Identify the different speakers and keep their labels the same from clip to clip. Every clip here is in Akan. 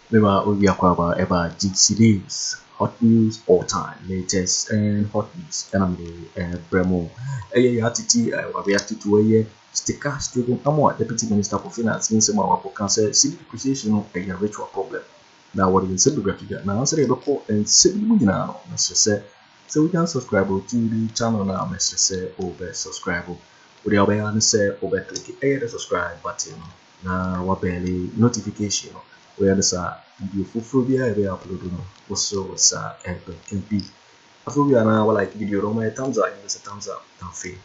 Speaker 1: Mema Obi Akwaba Eba Series, hot news all time, latest and hot news. And I'm the Bremo. Yatiti, Wabiati to a sticker, Stephen Amoah, Deputy Minister for Finance, in some of our cancer, civil depreciation, a ritual problem. Now, what is the civil now? Answer the report and civil now, Mr. Say. So we can subscribe to the channel now, Mr. Say, over subscribe. We are by answer over click the subscribe button. Now, what barely notification. We understand the full video we upload also was MP. After we are now like video, my thumbs up, give us a thumbs up, and free.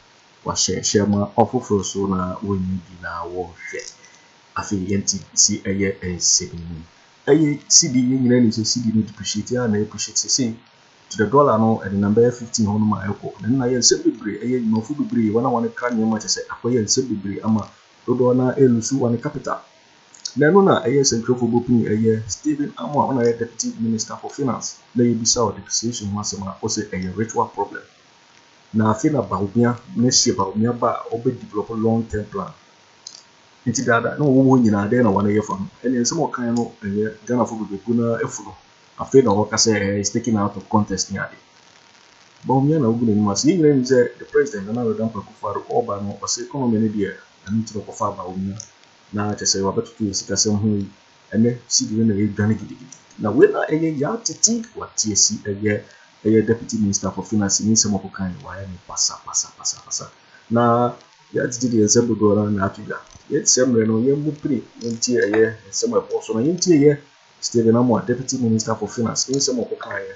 Speaker 1: Was share my offer so now when you be now war share. I feel NTC a year and 7 CD in is a CD need to appreciate and I appreciate the same to the dollar no and the number 15 on my airport. Then I said be no food be when I want to can you much I say acquire said be ama Dodona Owusu and the capital. Nanona a central for booking a year, Stephen Amoah, on a Deputy Minister for Finance. They be saw depreciation Masama was a ritual problem. Now, I feel about Bawumia, next year Bawumia ba or develop a long term plan. It's that no woman in a day, no 1 year from, and in some more kind of a year, Ghana for the Guna Efro. I feel the worker say is taken out of contest near it. Bawumia no good in Mas England, the president, another dump of Obama, or say, come many dear, and need to go far Bawumia. Now, I say, what to is Casam, and then see the winner. Now, when I yard to think what TSC a year, Deputy Minister for Finance in some of kind, why passa. Now, that's the ensemble go around Africa. Yet, some reno, young pretty, empty a year, and some of also an empty a year. Stephen Amoah, Deputy Minister for Finance in some of kind.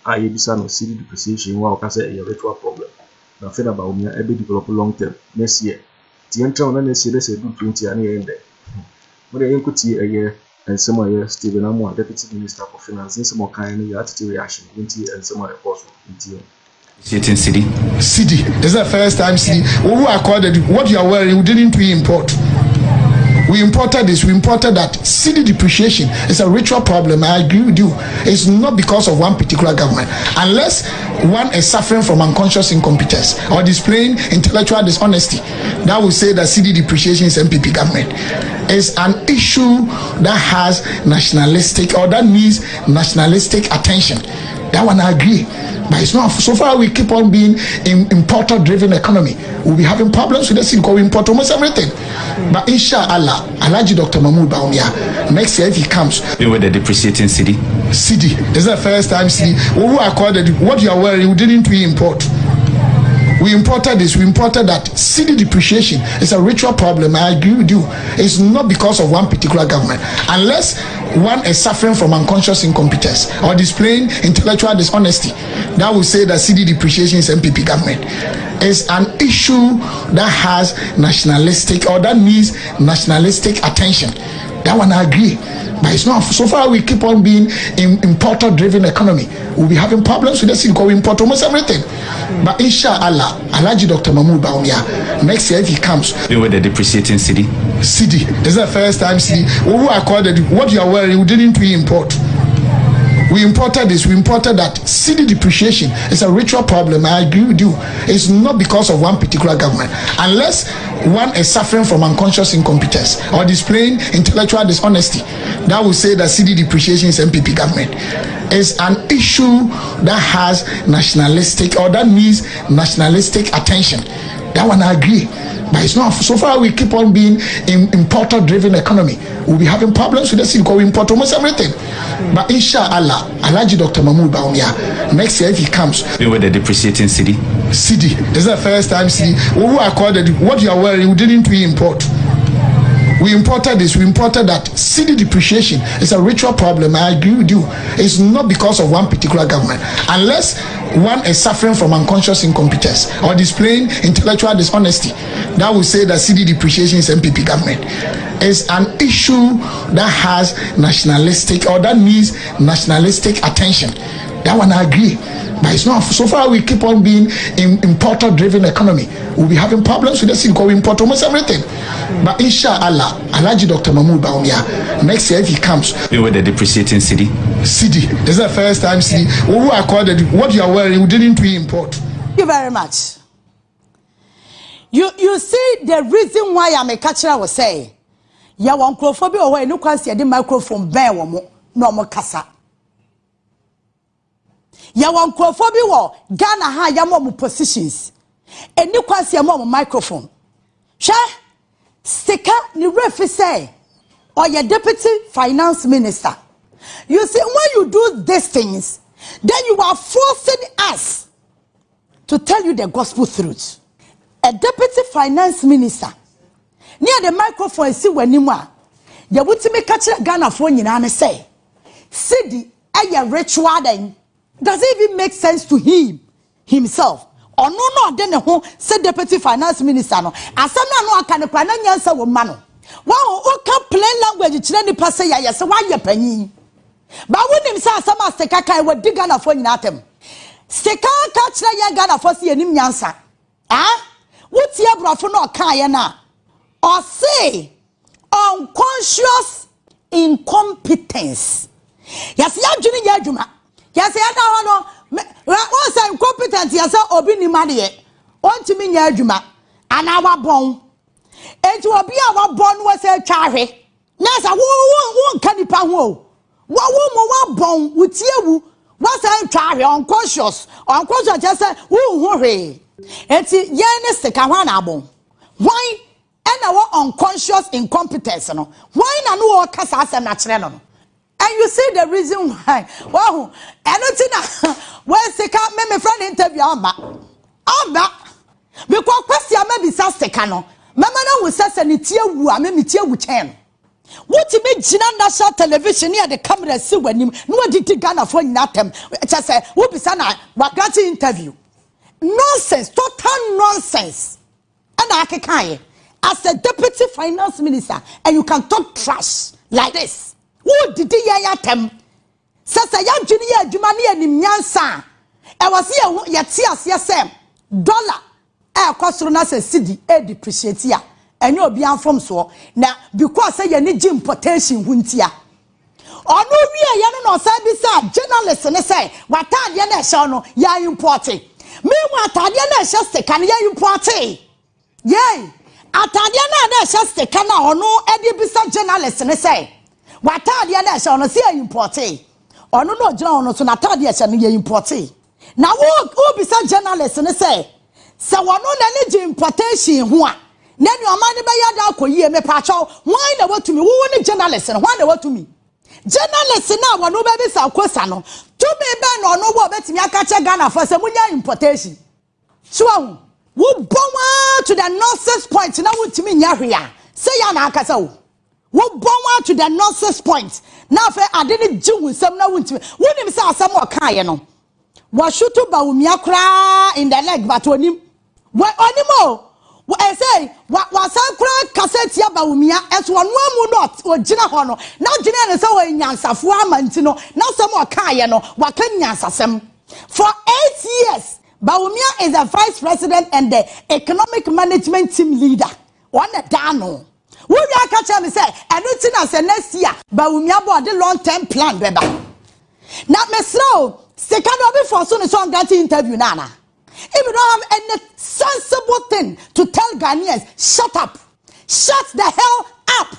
Speaker 1: I be son of city depreciation, while Casa a ritual problem. Now, Fena Bawumia, a bit develop long term next year. The entire one is a good 20 and end. But I could see a year and some year Stephen Amoah, Deputy Minister for Finance, in some kind of attitude reaction, 20 and some other possible.
Speaker 2: Sitting city.
Speaker 3: This is the first time city. Who accorded what you are wearing, we didn't import. We imported this, we imported that. City depreciation is a ritual problem. I agree with you. It's not because of one particular government. Unless one is suffering from unconscious incompetence or displaying intellectual dishonesty, that will say that city depreciation is MPP government. It's an issue that has nationalistic or that needs nationalistic attention. That one I agree. But it's not. So far, we keep on being in importer-driven economy. We'll be having problems with the city because we import almost everything. But inshallah, Alhaji Dr. Bawumia, next year if he comes,
Speaker 2: we were the depreciating city.
Speaker 3: This is the first time city. Who accorded what you are wearing, we didn't import. We imported this, we imported that. City depreciation is a ritual problem. I agree with you. It's not because of one particular government. Unless one is suffering from unconscious incompetence or displaying intellectual dishonesty, that will say that city depreciation is MPP government. It's an issue that has nationalistic or that needs nationalistic attention. That one I agree. But it's not. So far, we keep on being in importer-driven economy. We'll be having problems with the city because we import almost everything. But inshallah, Alhaji Dr. Bawumia, next year if he comes,
Speaker 2: we were the depreciating city.
Speaker 3: This is the first time city. Who accorded what you are wearing, we didn't import. We imported this, we imported that. City depreciation is a ritual problem. I agree with you. It's not because of one particular government. Unless one is suffering from unconscious incompetence or displaying intellectual dishonesty, that will say that city depreciation is MPP government. It's an issue that has nationalistic or that needs nationalistic attention. That one I agree. But it's not. So far, we keep on being in importer-driven economy. We'll be having problems with the city because we import almost everything. But inshallah, Alhaji Dr. Bawumia, next year if he comes,
Speaker 2: we were the depreciating city.
Speaker 3: This is the first time city. Who accorded what you are wearing, we didn't import. We imported this, we imported that. City depreciation is a ritual problem. I agree with you. It's not because of one particular government. Unless one is suffering from unconscious incompetence or displaying intellectual dishonesty, that will say that city depreciation is MPP government. It's an issue that has nationalistic or that needs nationalistic attention. That one I agree. But it's not. So far, we keep on being in importer-driven economy. We'll be having problems with the city because we import almost everything. But inshallah, Alhaji Dr. Bawumia, next year if he comes,
Speaker 2: we were the depreciating city.
Speaker 3: This is the first time city. Who accorded what you are wearing, we didn't import.
Speaker 4: Thank you very much. You see the reason why I'm a catcher was saying, ya want crofobia or no quasi the microphone bear womo. no mo kasa ya won krofo bi wo Ghana ha ya mo positions eni kwase ya mo microphone hwe sika ni refi say or your deputy finance minister. You see, when you do these things, then you are forcing us to tell you the gospel truth. A deputy finance minister near the microphone see when you are you would me catch a Ghana phone and say Cedi a ritual then does it even make sense to himself? Or no then who said deputy finance minister no asana no aka ne kwa na nyansa wo ma no wow o plain language kire ni pase ya yes why ye panyin ba wonim say asama seka kai wo di Ghana fo nyina atem seka ka kire ye Ghana fo se yenim nyansa wuti abrafo no ka ye na or say unconscious incompetence yes ya dwuni ya adwuma yes ya da ho no what say incompetent yes obi ni made want me nya adwuma ana wa bon enti obi a wa bon we say twahwe na sa wo nka nipa ho wo bon wutiewu what say twahwe unconscious just say wo hwe enti ye ne sika ho na bon why and our unconscious incompetence no why na no kasa asem na kire no. And you see the reason why. Wow, anything when seka me friend interview amba because question me bisa seka no mama na wo sese ne tie wu a me tie wu chen what me gina national television near the camera see wanim no didi Ghana for nyatem just say wo bisa na wakati interview nonsense, total nonsense. And I can as a deputy finance minister and you can talk trash like this. Who did ya tem? Sasa ya junior jumani and nyansa. I was here yet yes dollar kwasrona se cedi depreciate ya. And you be from so now because say you need importation huntia. Or no we ya no say bisa journalist ne say wata de na sha no ya import. Me wata de na sha se kan ya import. Yay. Atade na sha se kan na ono e de bisa journalist ne say watade na sha no say import. Ono no jira ono so na atade sha no ya import. Na wo bisa journalist ne say se wono na ne importation ho a na ni omani be ya da akoyie me pa chaw why na watumi wo ne journalist no why na watumi journalist na wono be bisa akosa no to be be no no wo betimi aka che Ghana for se munya importation so wo bonwa to the nonsense point na wotimi nya hwea say ya na aka sa wo bonwa to the nonsense point na fe ade ne jiwu nsam na wotimi wonim say asam o kaaye no wa shutu Bawumia kra in the leg but onim onimo I say what sankra cassette ya Bawumia as one mu not or gina hono now gina so nyansafo amanti no now some more kaaye no waka nyansasem for 8 years. Bawumia is the vice president and the economic management team leader. One dano. We will catch me say, and it's as a next year. Bawumia bought the long-term plan, beba. Now, me slow. Second of before soon as on that interview, Nana. If you don't have any sensible thing to tell Ghanaians, shut up. Shut the hell up.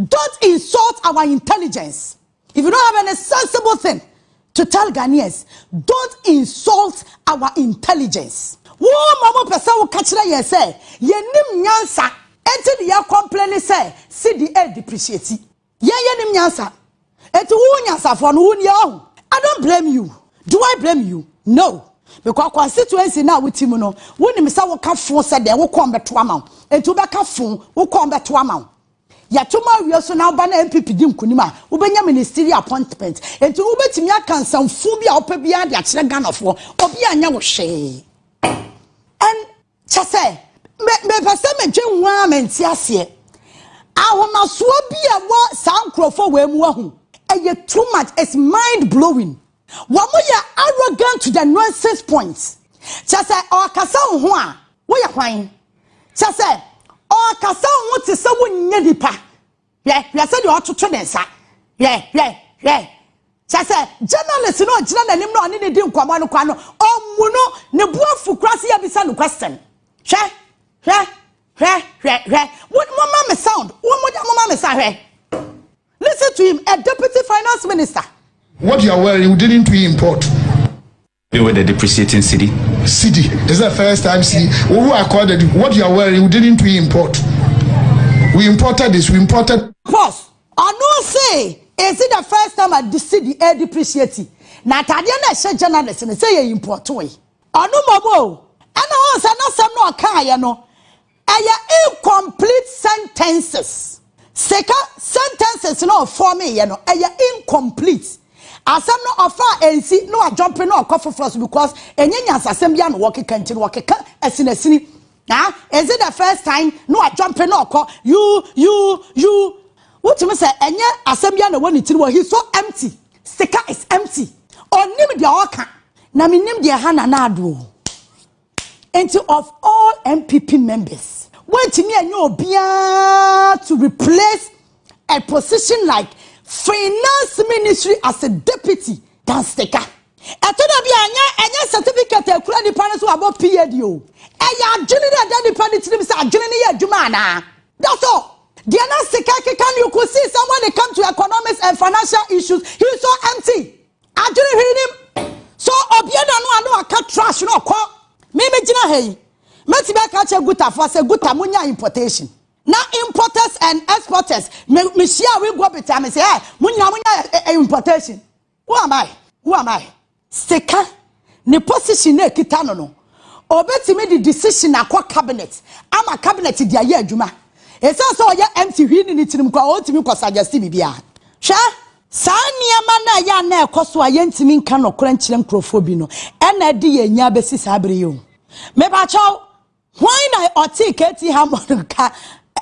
Speaker 4: Don't insult our intelligence. If you don't have any sensible thing to tell Ghanaians, don't insult our intelligence. Wo mama pesa wo kachira ye say, ye nim nyansa, enti ye complain say, CDA depreciate. Ye nim nyansa. Enti wo nyansa for no wo I don't blame you. Do I blame you? No. Because constituency now with him no, when him say wo ka fo say dem wo come beto ama. Enti wo be ka fo, wo come beto ama. Ya tuma we so now ba na MPP di nkunima wo benya ministerial appointment enti wo betimi aka nsamfu bia opa bia de akire Ghanafo obi anya wo hwe and chase me pese me dwenwa menti ase ahoma so bia wo sankrofo we mu ahu eye too much, it's mind blowing. Wo mo ya arrogant to the nonsense points. Chase o kasa ho a wo ya kwan chase o kasa wo te se wo nya dipa ya said you ought to train sa say journalist no gina nanim no ani ne di nkwama no kwa no omu no ne buafu krase ya bisa no question hwe what mama me sound what mama me sa hwe listen to him, a deputy finance minister.
Speaker 3: What you are wearing, you didn't we import?
Speaker 2: We were the depreciating city.
Speaker 3: City. This is the first time city. Who accorded what you are wearing, you didn't we import? We imported this, we imported.
Speaker 4: Pause. I know say, is it the first time at the city air depreciating? Now, Tadiana said journalists and say import way. I know Mabo. And I was not some no kaya no. Incomplete sentences. Second sentences no for me, you know, incomplete. As I'm not offer and see no jumping no coffee first because any assembly and working country working as in a city. Now, is it the first time no jumping no call you what you say any assembly and one it was he's so empty. Sticker is empty. Or name the oka. Na me name the hana nadu. Into of all MPP members. When to me and you be to replace a position like finance ministry as a deputy than sticker. Etoda bi anya certificate e kura di panel so about PADO. Eya adwene da di panel ti say adwene ye adwuma na. That's all. The other sticker can you could see someone they come to economics and financial issues. He's so empty. Adwene him. So obieda no anu aka trash no kwa. Me gina hey. Meti be ka che guta for say guta munya importation. Now importers and exporters, me share we go better. Me say, munya importation. Who am I? Who am I? Sticker, ne position ne kita no. Obeti me the decision akwa cabinet. I'm a cabinet di aye adwuma. Esa so ye empty hwini ni tirim kwa otimi kwa suggest bibia. Sha, sa niama na ya na ekoso aye ntimi nka no kora nkyere nkrofo bi no. Ena di ye nya besi sabre yo. Me ba chaw, why na oti keti hamon ka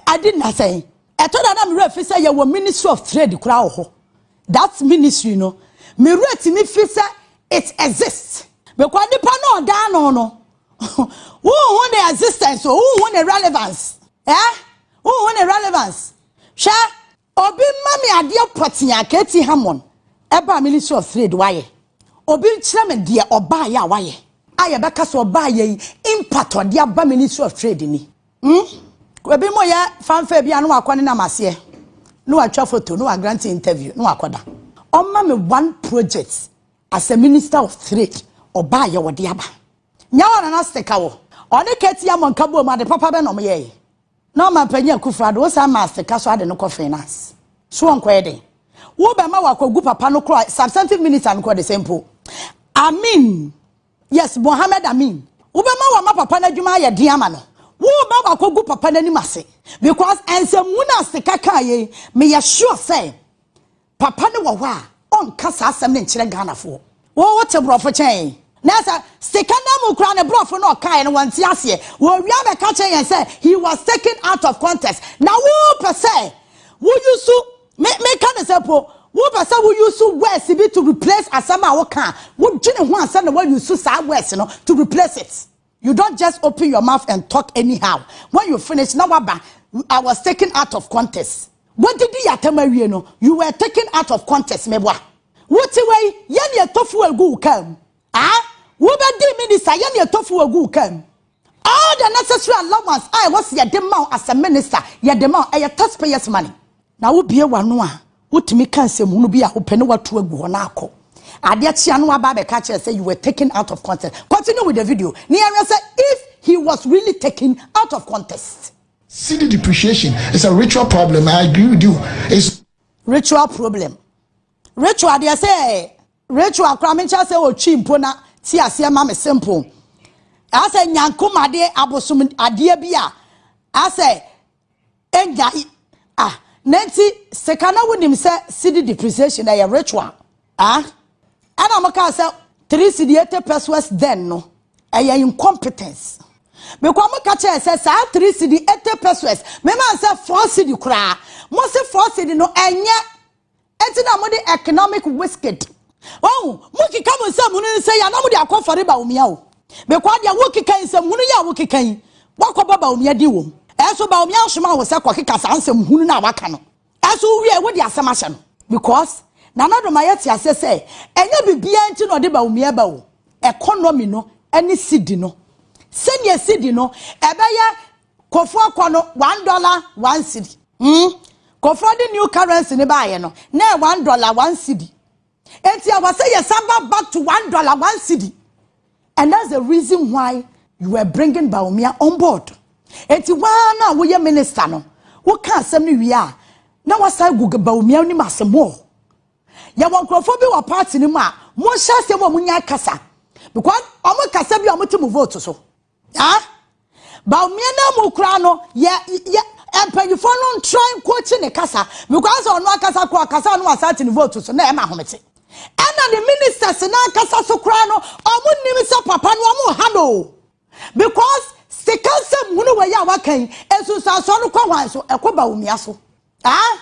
Speaker 4: I didn't say. I told them refer you were Ministry of Trade crowd. That ministry, no. Me read me fisa it exists. Because the panel down no. Who want the existence or who want the relevance? Eh? Who want the relevance? Sha Obi mami adia potinya keti hamon. Eba Ministry of Trade why? Obi chirame dia oba ya why? Aye beka so oba ye impact or dia ba Ministry of Trade ni. Webi mo ya fanfa bia no akwane na mase no atwa photo no grant interview no akoda omma me one project as a minister of trade oba ye wode aba nyawa na steka wo one keti ya monka bo ma de papa be no me ye no ma panya Akufo-Addo wo sa ma steka so ade no ko finance so onko ye den wo be ma wakogu papa no kro substantive minister no ko the simple Amin yes Mohammed Amin wo be ma wa ma papa na dwuma ye den ama no wo ba ko gu papa nani mase because ensemuna sika kaye me ya sure say papa ne wo a on kasa asem ne nkire Ghana fo wo wote brofo chen na sa sika na mu kra ne brofo no kaye no wanti ase wo wia be ka chen say he was taken out of context na wo per se wo yusu me ka ne say po wo per se wo yusu words be to replace asama wo kan wo dwene ho asa na wo yusu sa words no to replace it. You don't just open your mouth and talk anyhow. When you finish, now I was taken out of context. What did you atamarie no? You were taken out of context, mebwa. What way? Yan tofu egu come. Ah? What about minister? Yan tofu egu come. All the necessary allowance I was your demand as a minister. Your demand your taxpayers' money. Now we be a wanua. What me can say munu be a open what to egu honako. Say you were taken out of context. Continue with the video. Niara said if he was really taken out of context.
Speaker 3: City depreciation is a ritual problem. I agree with you. It's
Speaker 4: ritual problem. Ritual, they say ritual. Kramincha say oh chimpona. See I say mama simple. I say nyankuma de abosum adiebia. I say enja Nancy sekana wonim say city depreciation a ritual. And I'm going to say 3 pesos then no. I incompetence. Because I'm going to say 3 pesos. Mema say 4 cedi kra. Mo say 4 cedi no enya. Enti na mo de economic whisked. Oh, mo kika mo say mo say ya na mo de Akufo-Addo Bawumia o. Because dia wo kika nsem hunu ya wo kika yi. Wako ba Bawumia di wo. Eso Bawumia hwema wo say kwa kika sa nsem hunu na waka no. Eso wie wo de asem ahye no. Because Nana do mayati ase say enye bibia nti no de Bawumia ba wo economy no ani sidi no senior sidi no ebeya kofo akwa no $1 1 cedi Kofrodi new currency ne buy no. Na $1 1 cedi. Enti I was say yes back to $1 1 cedi. And that's the reason why you were bringing Bawumia on board. Enti wana wo ye minister no. Wo ka asem ni wi a. Na wasa gugu Bawumia ni Asɛm O. Ya won krofo bi wa party ni ma. Mo hya asem o munya kasa. Because omo kasa bi omo ti mu vote so. Ah? Bawumia na mu kra no empanyifo no try coach ne kasa because ono akasa ko akasa no asate ne vote so na e ma homete. And the ministers na kasa so kra no omo nim se papa no omo ha no. Because stikasem hunu we ya wakan esusaso no kwa wan so ekọ Bawumia so. Ah?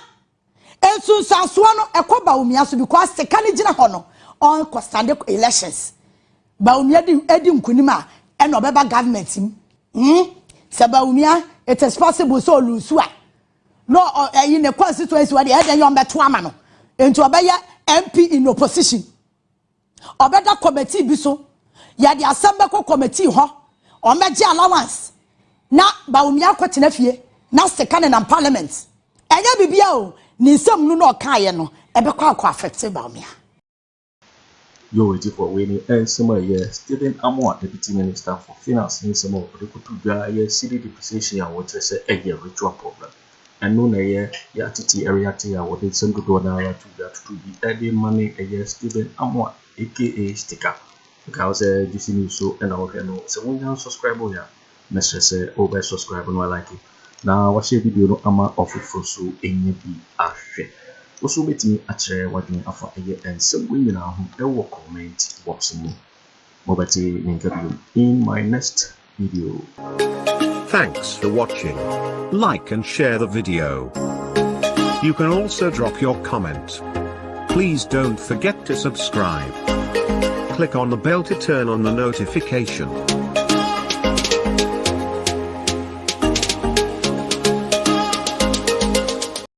Speaker 4: Esusaso no ekọ Bawumia so because stikane gina ho no on constande elections. Bawumia edi nkunima e no beba government him. Se Bawumia it is possible so Owusu no in the constituency where the head and young beto ama no into obeye MP in opposition obeda committee bi so ya the assembly committee ho o meje allowance na Bawumia kwetena fie na sekane na parliament enya bibia o ni nsam nu no kaye no ebekwa akwa affect Bawumia.
Speaker 1: You're waiting for winning and some Amoah, Deputy Minister for Finance in some of the Kutuga, city depreciation, and what I say a ritual problem. And no, attitude area to what it's some good to be adding money a year Stephen Amoah, aka Sticker. Because this is so and our channel. So when you subscribe, message say over subscribe and I like it. Now, watch your video no ama of it for so any be a share. Also, meet me at Wadney Afa and some women are who comment box me. Mobati interview in my next video.
Speaker 5: Thanks for watching. Like and share the video. You can also drop your comment. Please don't forget to subscribe. Click on the bell to turn on the notification.